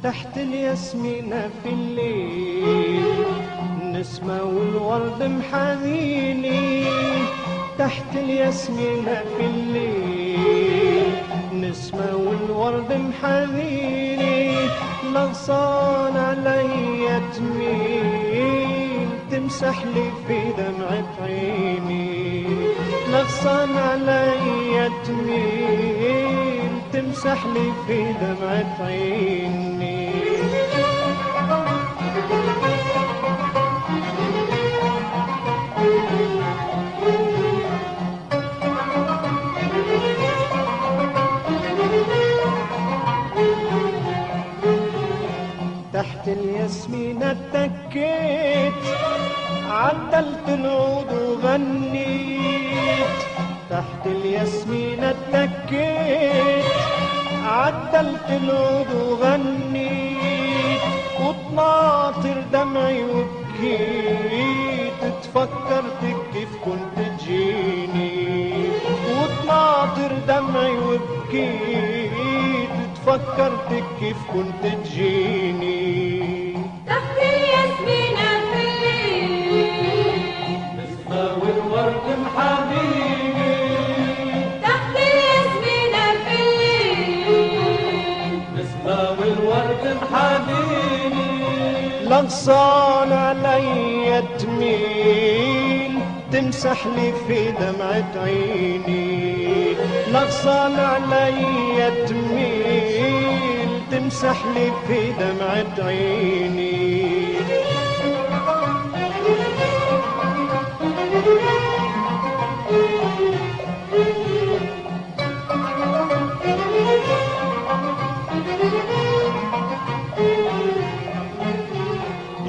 تحت الياسمينة في الليل النسمة والورد محاذيني، تحت الياسمينة في الليل النسمة والورد محاذيني، لغصان عليا تميل تمسح لي في دمعة عيني، لغصان عليا تميل تمسح لي في دمعة عيني. تحت الياسمينة اتكيت عدلت العود وغنيت، تحت الياسمينة اتكيت عدلت العود وغنيت، وطناطر دمعي وبكيت تفكرتك كيف كنت تجيني، وطناطر دمعي وبكيت تفكرتك كيف كنت تجيني. تحت الياسمينة في الليل نسمة والورد محاذيني، تحت الياسمينة في الليل نسمة والورد محاذيني، لغصان عليا تميل تمسح لي في دمعة عيني، لغصان عليا تميل تمسح لي في دمعة عيني.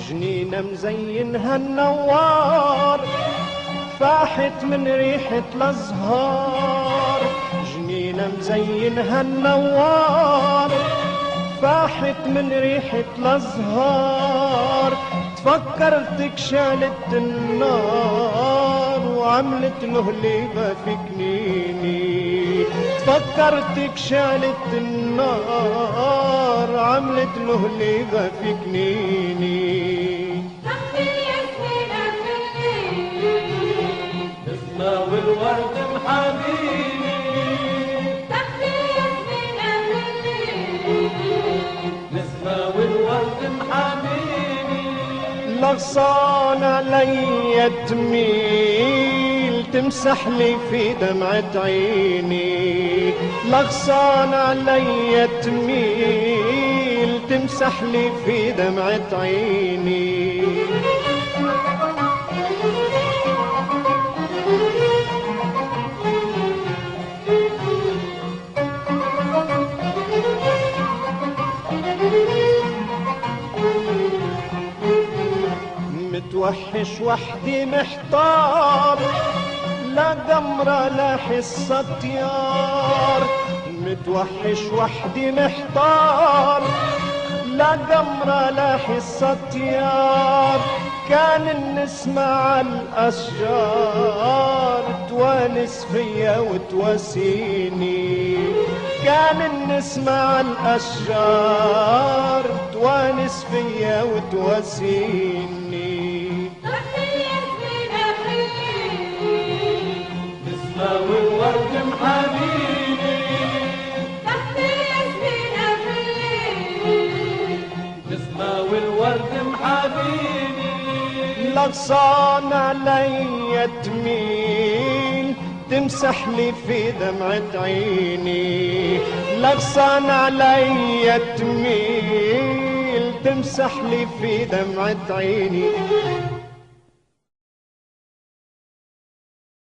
جنينة مزينها النوار فاحت من ريحة الأزهار، جنينة مزينها النوار فاحت من ريحة الأزهار، تفكرتك شالت النار وعملت له ليبة في كنيني، تفكرتك شالت النار عملت له ليبة في كنيني. تحت الياسمينة في الليل نسمة والورد محاذيني، تحت الياسمينة في الليل نسمة والورد محاذيني، لغصان عليا تميل تمسح لي في دمعة عيني، لغصان عليا تميل تمسح لي في دمعة عيني. متوحش وحدي محتار لا قمرة لا حصة طيار، متوحش وحدي محتار لا قمرة لا حصة طيار، كان النسمة على الأشجار توانس فيا وتواسيني، كان النسمة على الأشجار توانس فيا وتواسيني. تحت الياسمينة في الليل نسمة والورد محاذيني، لغصان عليا تميل تمسح لي في دمعة عيني، لغصان عليا تميل تمسح لي في دمعة عيني.